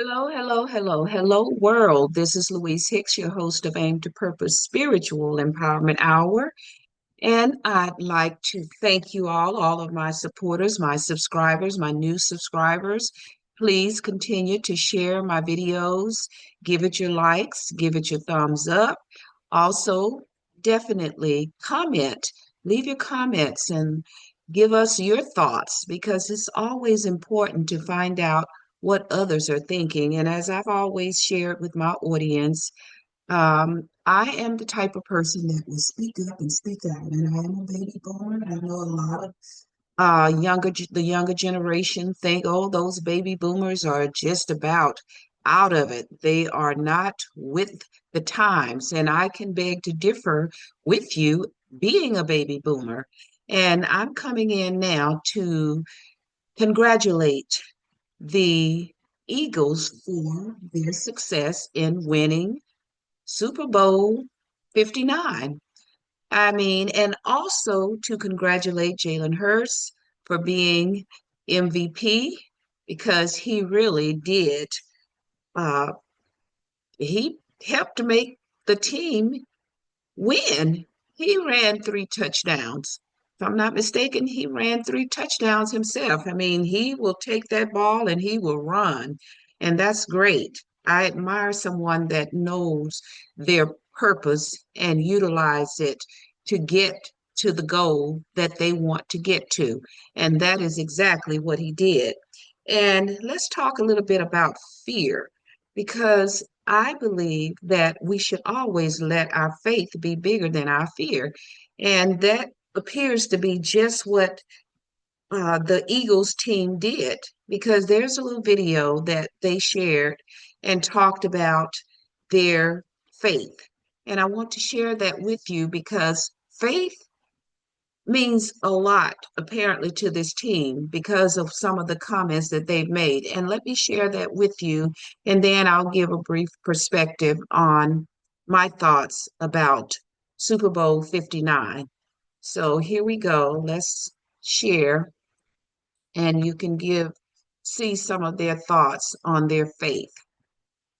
Hello, hello, hello, hello, world. This is Louise Hicks, your host of Aim to Purpose Spiritual Empowerment Hour. And I'd like to thank you all of my supporters, my subscribers, my new subscribers. Please continue to share my videos, give it your likes, give it your thumbs up. Also, definitely comment, leave your comments and give us your thoughts because it's always important to find out what others are thinking. And as I've always shared with my audience, I am the type of person that will speak up and speak out, and I am a baby boomer. I know a lot of the younger generation think, oh, those baby boomers are just about out of it. They are not with the times, and I can beg to differ with you, being a baby boomer. And I'm coming in now to congratulate the Eagles for their success in winning Super Bowl 59. I mean, and also to congratulate Jalen Hurts for being MVP because he really did. Uh, he helped make the team win. He ran three touchdowns. If I'm not mistaken, he ran three touchdowns himself. I mean, he will take that ball and he will run, and that's great. I admire someone that knows their purpose and utilize it to get to the goal that they want to get to. And that is exactly what he did. And let's talk a little bit about fear because I believe that we should always let our faith be bigger than our fear. And that appears to be just what the Eagles team did because there's a little video that they shared and talked about their faith. And I want to share that with you because faith means a lot apparently to this team because of some of the comments that they've made. And let me share that with you, and then I'll give a brief perspective on my thoughts about Super Bowl 59. So here we go. Let's share, and you can see some of their thoughts on their faith,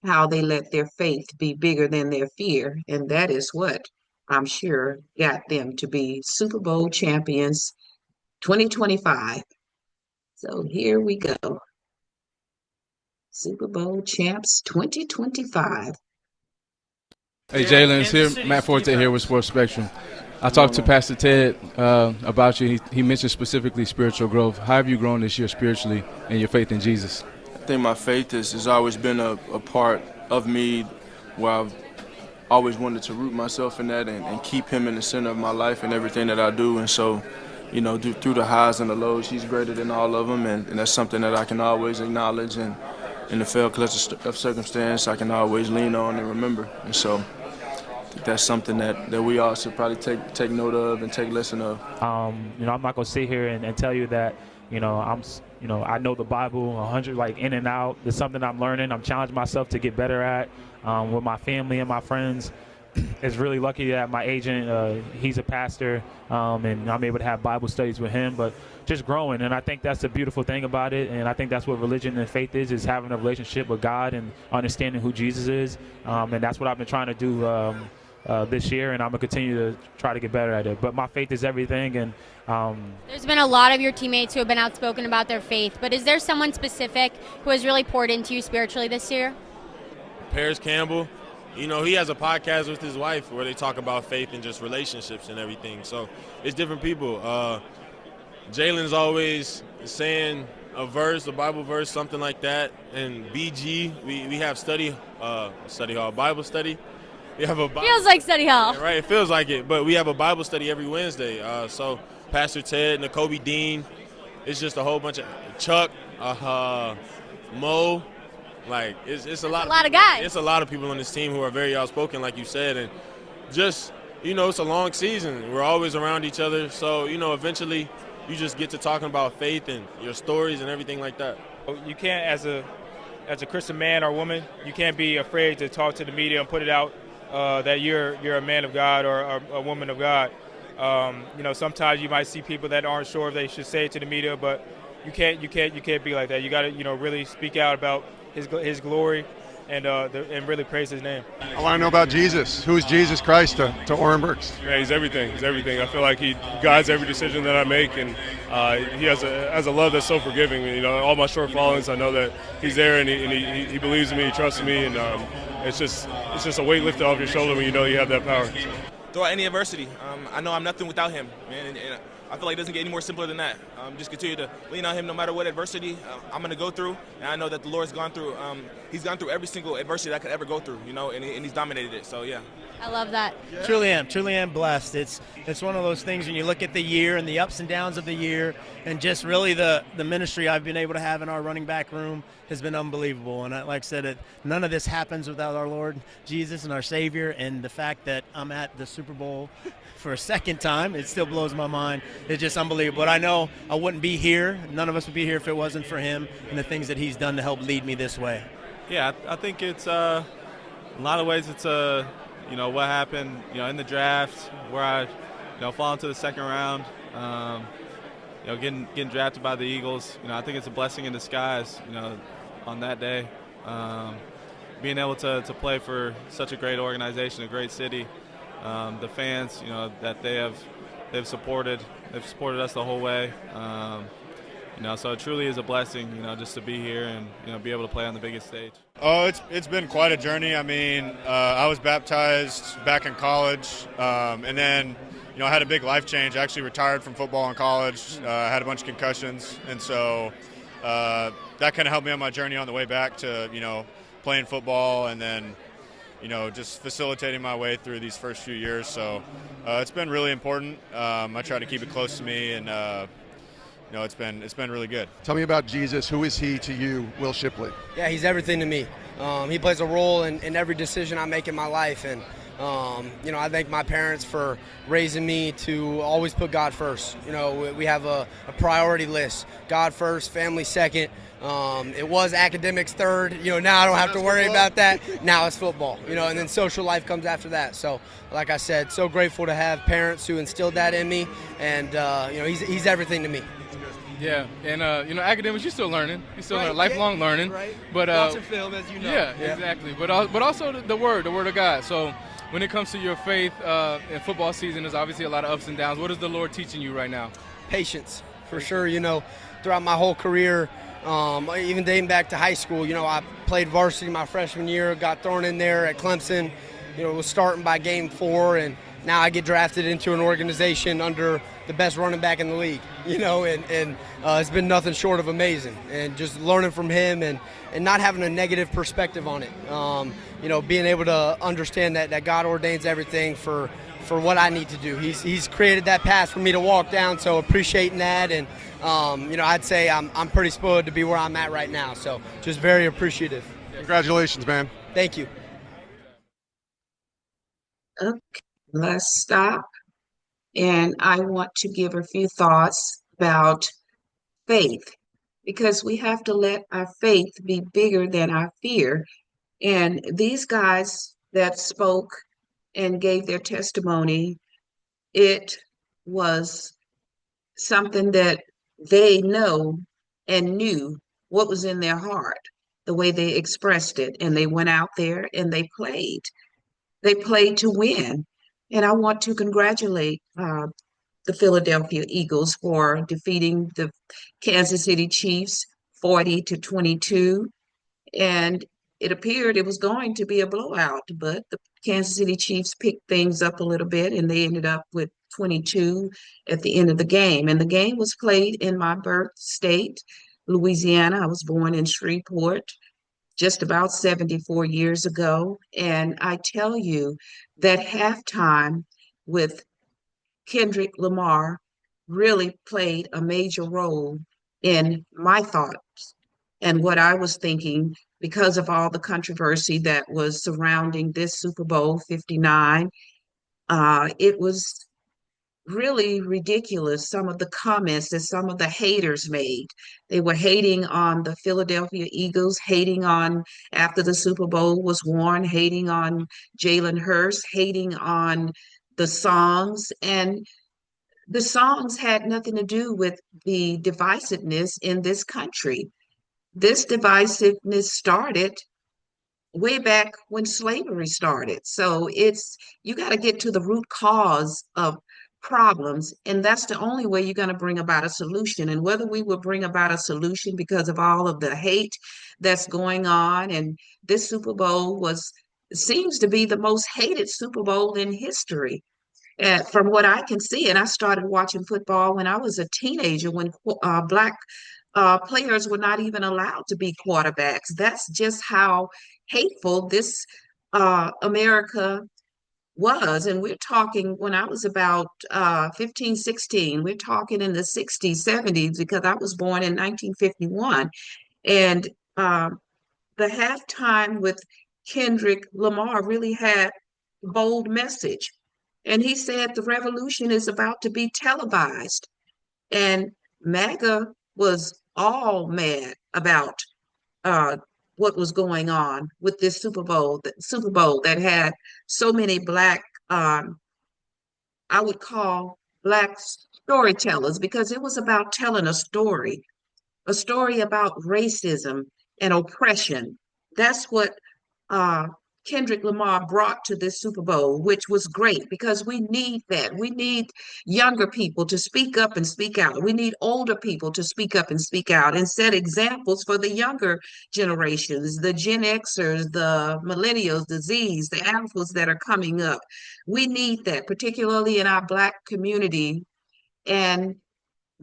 how they let their faith be bigger than their fear. And that is what I'm sure got them to be Super Bowl champions 2025. So here we go. Super Bowl champs 2025. Hey Jalen, it's here. Matt Forte here with Sports Spectrum. I talked to Pastor Ted about you. He mentioned specifically spiritual growth. How have you grown this year spiritually and your faith in Jesus? I think my faith has always been a part of me where I've always wanted to root myself in that and keep him in the center of my life and everything that I do. And so, through the highs and the lows, he's greater than all of them. And that's something that I can always acknowledge. And in the failed clutch of circumstance, I can always lean on and remember. And so that's something that we all should probably take note of and take lesson of. I'm not gonna sit here and tell you that, I know the Bible 100 like in and out. It's something I'm learning. I'm challenging myself to get better at with my family and my friends. It's really lucky that my agent, he's a pastor, and I'm able to have Bible studies with him. But just growing, and I think that's the beautiful thing about it. And I think that's what religion and faith is having a relationship with God and understanding who Jesus is. And that's what I've been trying to do this year, and I'm going to continue to try to get better at it. But my faith is everything. And there's been a lot of your teammates who have been outspoken about their faith, but is there someone specific who has really poured into you spiritually this year? Paris Campbell. He has a podcast with his wife where they talk about faith and just relationships and everything. So it's different people. Jalen's always saying a Bible verse, something like that. And BG, we have study hall, Bible study. We have a feels like study hall. Yeah, right, it feels like it. But we have a Bible study every Wednesday. So Pastor Ted, N'Kobe Dean, it's just a whole bunch of Chuck, Mo. Like it's a lot of guys. It's a lot of people on this team who are very outspoken, like you said, and just it's a long season. We're always around each other, so eventually you just get to talking about faith and your stories and everything like that. You can't, as a Christian man or woman, you can't be afraid to talk to the media and put it out that you're a man of God or a woman of God. Sometimes you might see people that aren't sure if they should say it to the media, but you can't be like that. You got to really speak out about his glory and really praise his name. I want to know about Jesus. Who is Jesus Christ to Orenburgs? Yeah, he's everything. He's everything. I feel like he guides every decision that I make, and he has a love that's so forgiving. All my shortfallings, I know that he's there, and he believes in me, he trusts me, and it's just a weight lifted off your shoulder when you know you have that power. Throughout any adversity, I know I'm nothing without him, man, and I feel like it doesn't get any more simpler than that. Just continue to lean on him no matter what adversity I'm going to go through, and I know that the Lord's gone through. He's gone through every single adversity that I could ever go through, and he's dominated it. So yeah. I love that. Yeah. Truly am blessed. It's one of those things when you look at the year and the ups and downs of the year, and just really the ministry I've been able to have in our running back room has been unbelievable. And like I said, none of this happens without our Lord Jesus and our Savior, and the fact that I'm at the Super Bowl for a second time, it still blows my mind. It's just unbelievable. But I know I wouldn't be here. None of us would be here if it wasn't for him and the things that he's done to help lead me this way. Yeah, I think it's in a lot of ways it's what happened in the draft where I fall into the second round. Getting drafted by the Eagles. I think it's a blessing in disguise. On that day, being able to play for such a great organization, a great city. The fans, that they've supported us the whole way. So it truly is a blessing, just to be here and be able to play on the biggest stage. Oh, it's been quite a journey. I mean, I was baptized back in college, and then I had a big life change. I actually retired from football in college. I had a bunch of concussions, and so that kind of helped me on my journey on the way back to playing football, and then just facilitating my way through these first few years. So it's been really important. I try to keep it close to me, and it's been really good. Tell me about Jesus. Who is he to you, Will Shipley? Yeah, he's everything to me. He plays a role in every decision I make in my life, and I thank my parents for raising me to always put God first. We have a priority list: God first, family second. It was academics third. Now I don't have to worry about that. Now it's football. And then social life comes after that. So, like I said, so grateful to have parents who instilled that in me, and he's everything to me. Yeah, and academics, you're still learning. You're still learning, lifelong learning. Right. But watching film, as you know. Yeah, exactly. But also the word of God. So when it comes to your faith in football season, there's obviously a lot of ups and downs. What is the Lord teaching you right now? Patience, for sure. Throughout my whole career, even dating back to high school, I played varsity my freshman year, got thrown in there at Clemson, was starting by game 4, and now I get drafted into an organization under the best running back in the league, and it's been nothing short of amazing. And just learning from him and not having a negative perspective on it. Being able to understand that God ordains everything for what I need to do. He's created that path for me to walk down, so appreciating that. And, I'd say I'm pretty spoiled to be where I'm at right now, so just very appreciative. Congratulations, man. Thank you. Okay, let's stop. And I want to give a few thoughts about faith, because we have to let our faith be bigger than our fear. And these guys that spoke and gave their testimony, it was something that they know and knew what was in their heart, the way they expressed it. And they went out there and they played. They played to win. And I want to congratulate the Philadelphia Eagles for defeating the Kansas City Chiefs 40-22. And it appeared it was going to be a blowout, but the Kansas City Chiefs picked things up a little bit, and they ended up with 22 at the end of the game. And the game was played in my birth state, Louisiana. I was born in Shreveport just about 74 years ago. And I tell you that halftime with Kendrick Lamar really played a major role in my thoughts and what I was thinking, because of all the controversy that was surrounding this Super Bowl 59. It was really ridiculous, some of the comments that some of the haters made. They were hating on the Philadelphia Eagles, hating on after the Super Bowl was won, hating on Jalen Hurts, hating on the songs. And the songs had nothing to do with the divisiveness in this country. This divisiveness started way back when slavery started. So you got to get to the root cause of problems, and that's the only way you're going to bring about a solution. And whether we will bring about a solution because of all of the hate that's going on, and this Super Bowl seems to be the most hated Super Bowl in history. From what I can see, and I started watching football when I was a teenager, when black players were not even allowed to be quarterbacks. That's just how hateful this America was. And we're talking when I was about 15, 16, we're talking in the 60s, 70s, because I was born in 1951. And the halftime with Kendrick Lamar really had a bold message. And he said the revolution is about to be televised. And MAGA was all mad about uh, what was going on with this Super Bowl that had so many black, I would call black storytellers, because it was about telling a story about racism and oppression. That's what uh, Kendrick Lamar brought to this Super Bowl, which was great because we need that. We need younger people to speak up and speak out. We need older people to speak up and speak out and set examples for the younger generations, the Gen Xers, the millennials, the Zs, the alphas that are coming up. We need that, particularly in our Black community. And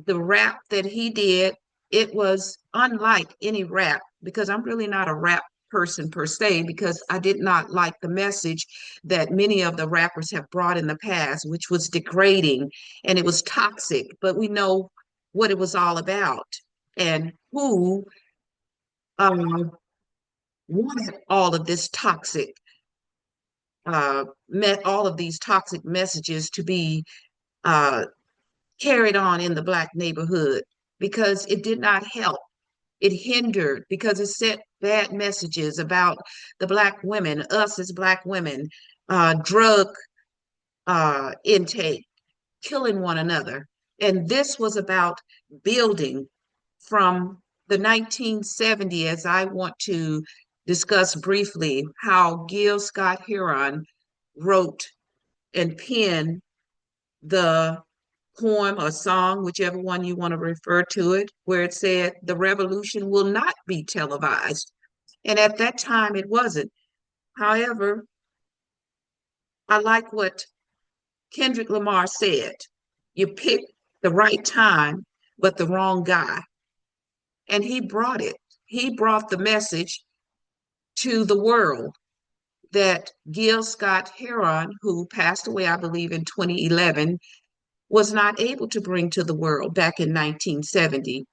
the rap that he did, it was unlike any rap, because I'm really not a rap person per se, because I did not like the message that many of the rappers have brought in the past, which was degrading and it was toxic. But we know what it was all about and who wanted all of this toxic, met all of these toxic messages to be uh, carried on in the Black neighborhood, because it did not help. It hindered, because it sent bad messages about the Black women, us as Black women, drug intake, killing one another. And this was about building from the 1970s, as I want to discuss briefly how Gil Scott-Heron wrote and penned the poem or song, whichever one you want to refer to it, where it said the revolution will not be televised. And at that time, it wasn't. However, I like what Kendrick Lamar said. You picked the right time, but the wrong guy. And he brought it. He brought the message to the world that Gil Scott-Heron, who passed away, I believe, in 2011, was not able to bring to the world back in 1970.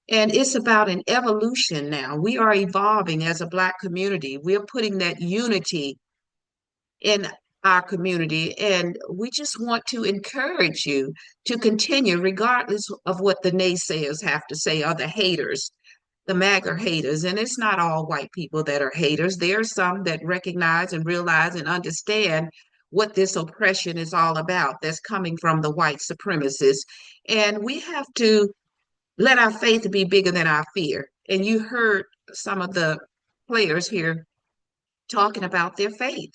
And it's about an evolution now. We are evolving as a Black community. We're putting that unity in our community. And we just want to encourage you to continue, regardless of what the naysayers have to say, or the haters, the MAGA haters. And it's not all white people that are haters. There are some that recognize and realize and understand what this oppression is all about that's coming from the white supremacists. And we have to let our faith be bigger than our fear. And you heard some of the players here talking about their faith.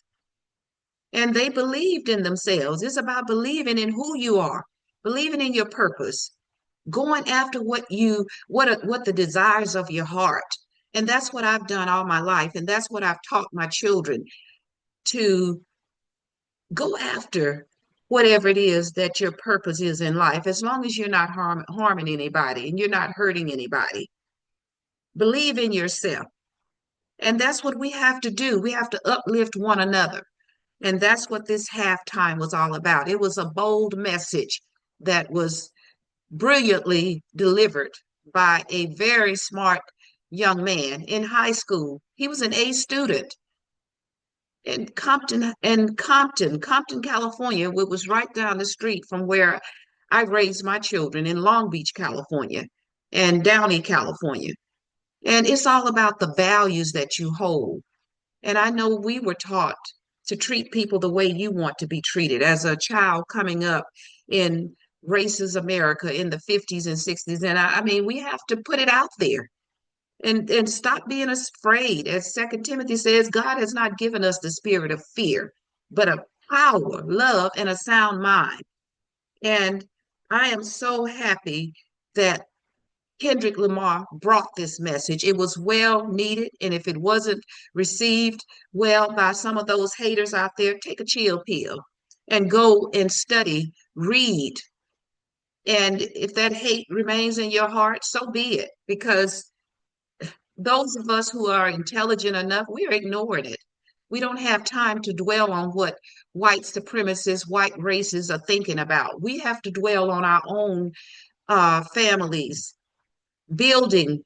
And they believed in themselves. It's about believing in who you are, believing in your purpose, going after what the desires of your heart. And that's what I've done all my life. And that's what I've taught my children, to go after whatever it is that your purpose is in life, as long as you're not harming anybody and you're not hurting anybody. Believe in yourself. And that's what we have to do. We have to uplift one another. And that's what this halftime was all about. It was a bold message that was brilliantly delivered by a very smart young man in high school. He was an A student in Compton, California, which was right down the street from where I raised my children, in Long Beach, California, and Downey, California. And it's all about the values that you hold. And I know we were taught to treat people the way you want to be treated. As a child coming up in races America in the 50s and 60s. And I mean, we have to put it out there and stop being afraid. As Second Timothy says, God has not given us the spirit of fear, but of power, love, and a sound mind. And I am so happy that Kendrick Lamar brought this message. It was well needed. And if it wasn't received well by some of those haters out there, take a chill pill and go and study, read. And if that hate remains in your heart, so be it. Because those of us who are intelligent enough, we're ignoring it. We don't have time to dwell on what white supremacists, white races are thinking about. We have to dwell on our own families, building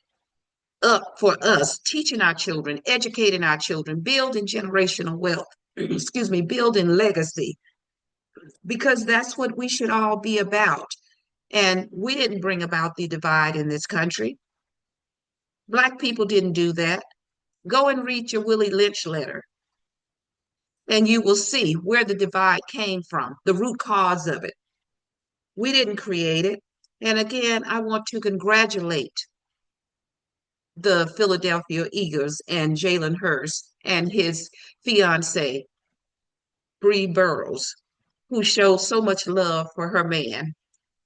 up for us, teaching our children, educating our children, building generational wealth, excuse me, building legacy, because that's what we should all be about. And we didn't bring about the divide in this country. Black people didn't do that. Go and read your Willie Lynch letter, and you will see where the divide came from, the root cause of it. We didn't create it. And again, I want to congratulate the Philadelphia Eagles and Jalen Hurts and his fiancee, Bree Burrows, who showed so much love for her man.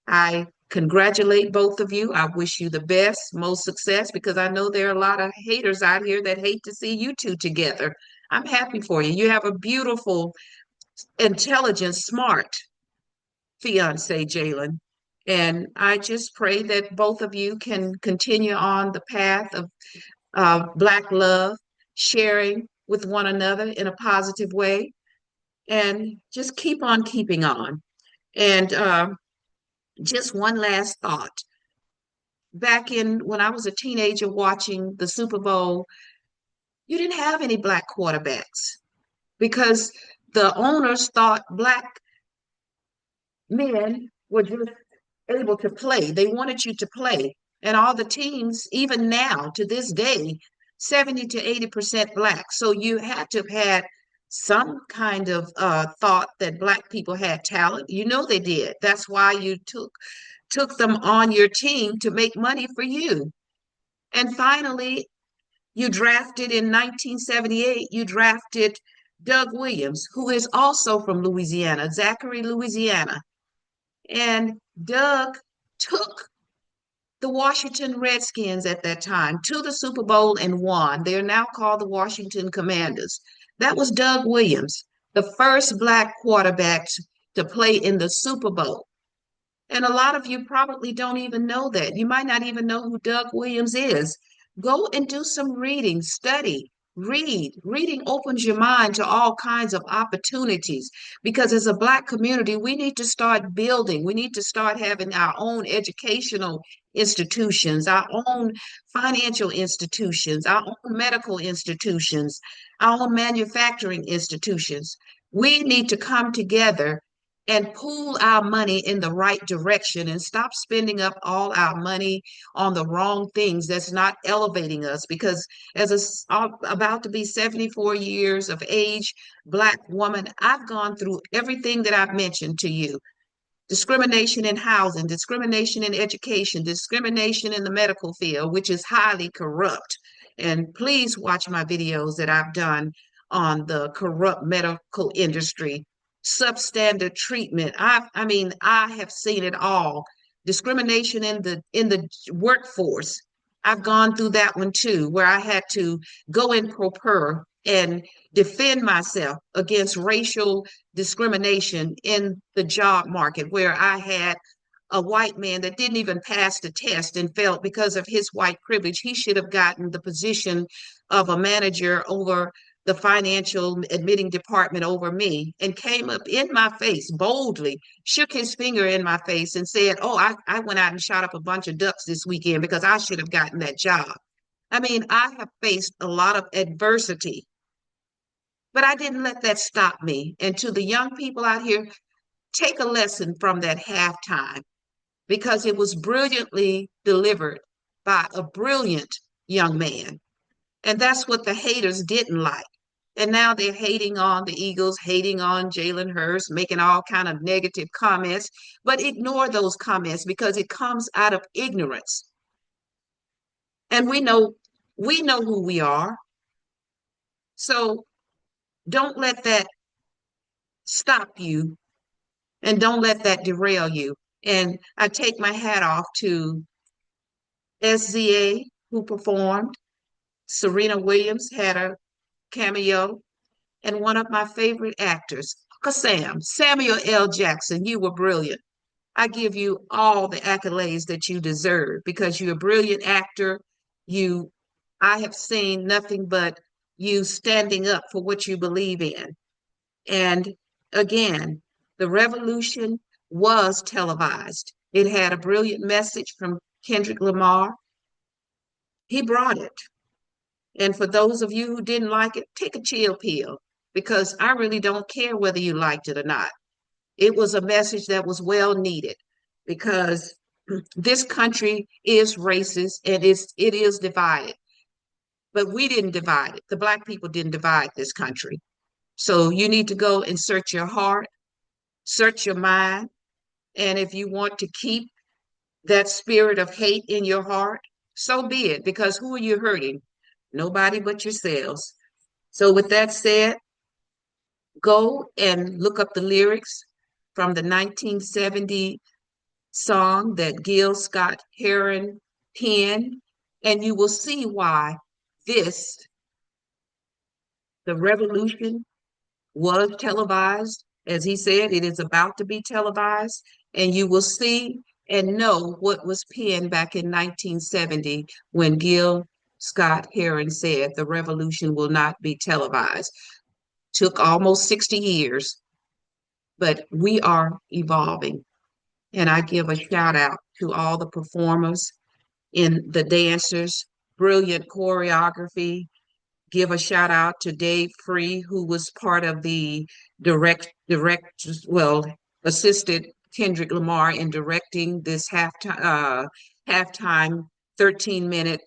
I congratulate both of you. I wish you the best, most success, because I know there are a lot of haters out here that hate to see you two together. I'm happy for you. You have a beautiful, intelligent, smart fiance, Jalen. And I just pray that both of you can continue on the path of Black love, sharing with one another in a positive way, and just keep on keeping on. And just one last thought. Back in when I was a teenager watching the Super Bowl, you didn't have any Black quarterbacks because the owners thought Black men were just able to play. They wanted you to play. And all the teams, even now to this day, 70 to 80% Black. So you had to have had some kind of thought that Black people had talent. You know they did. That's why you took them on your team to make money for you. And finally, you drafted in 1978, you drafted Doug Williams, who is also from Louisiana, Zachary, Louisiana. And Doug took the Washington Redskins at that time to the Super Bowl and won. They're now called the Washington Commanders. That was Doug Williams, the first Black quarterback to play in the Super Bowl. And a lot of you probably don't even know that. You might not even know who Doug Williams is. Go and do some reading, study, read. Reading opens your mind to all kinds of opportunities because as a Black community, we need to start building. We need to start having our own educational institutions, our own financial institutions, our own medical institutions, our own manufacturing institutions. We need to come together and pool our money in the right direction and stop spending up all our money on the wrong things that's not elevating us. Because as about to be 74 years of age, Black woman, I've gone through everything that I've mentioned to you. Discrimination in housing, discrimination in education, discrimination in the medical field, which is highly corrupt. And please watch my videos that I've done on the corrupt medical industry, substandard treatment. I mean, I have seen it all. Discrimination in the workforce. I've gone through that one too, where I had to go in pro per and defend myself against racial discrimination in the job market, where I had a white man that didn't even pass the test and felt because of his white privilege, he should have gotten the position of a manager over the financial admitting department over me, and came up in my face boldly, shook his finger in my face and said, oh, I went out and shot up a bunch of ducks this weekend because I should have gotten that job. I mean, I have faced a lot of adversity, but I didn't let that stop me. And to the young people out here, take a lesson from that halftime because it was brilliantly delivered by a brilliant young man. And that's what the haters didn't like. And now they're hating on the Eagles, hating on Jalen Hurts, making all kind of negative comments. But ignore those comments because it comes out of ignorance. And we know who we are. So don't let that stop you and don't let that derail you. And I take my hat off to SZA, who performed. Serena Williams had a cameo, and one of my favorite actors, Samuel L. Jackson. You were brilliant. I give you all the accolades that you deserve because you're a brilliant actor. You, I have seen nothing but you standing up for what you believe in. And again, the revolution was televised. It had a brilliant message from Kendrick Lamar. He brought it. And for those of you who didn't like it, take a chill pill because I really don't care whether you liked it or not. It was a message that was well needed because this country is racist and it is divided. But we didn't divide it. The Black people didn't divide this country. So you need to go and search your heart, search your mind. And if you want to keep that spirit of hate in your heart, so be it, because who are you hurting? Nobody but yourselves. So with that said, go and look up the lyrics from the 1970 song that Gil Scott-Heron penned, and you will see why the revolution was televised. As he said, it is about to be televised, and you will see and know what was penned back in 1970 when Gil Scott-Heron said the revolution will not be televised. Took almost 60 years, but we are evolving. And I give a shout out to all the performers in the dancers, brilliant choreography. Give a shout out to Dave Free, who was part of the assisted Kendrick Lamar in directing this halftime 13-minute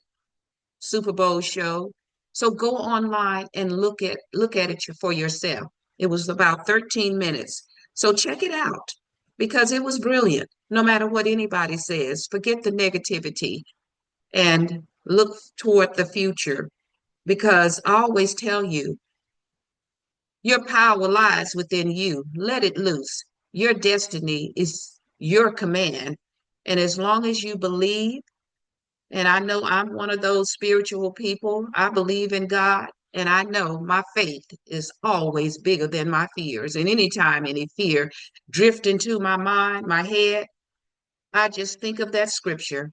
Super Bowl show. So go online and look at it for yourself. It was about 13 minutes. So check it out because it was brilliant. No matter what anybody says, forget the negativity and look toward the future because I always tell you, your power lies within you. Let it loose. Your destiny is your command. And as long as you believe, and I know I'm one of those spiritual people, I believe in God, and I know my faith is always bigger than my fears. And anytime any fear drift into my mind, my head, I just think of that scripture.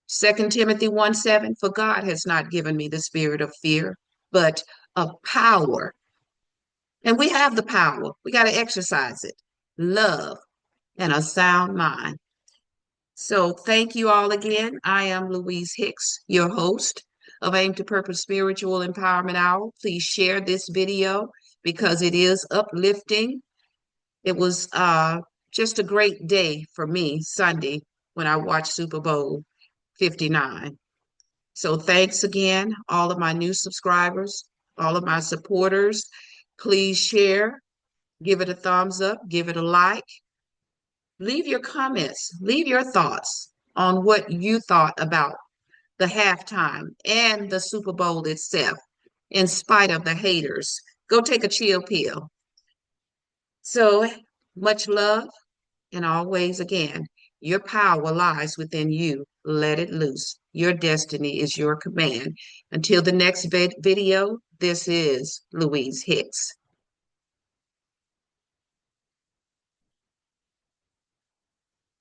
2 Timothy 1:7, for God has not given me the spirit of fear, but of power. And we have the power. We got to exercise it. Love and a sound mind. So thank you all again. I am Louise Hicks, your host of Aim to Purpose Spiritual Empowerment Hour. Please share this video because it is uplifting. It was just a great day for me Sunday when I watched Super Bowl 59. So thanks again, all of my new subscribers, all of my supporters. Please share, give it a thumbs up, give it a like. Leave your comments, leave your thoughts on what you thought about the halftime and the Super Bowl itself, in spite of the haters. Go take a chill pill. So much love, and always again, your power lies within you. Let it loose. Your destiny is your command. Until the next video, this is Louise Hicks.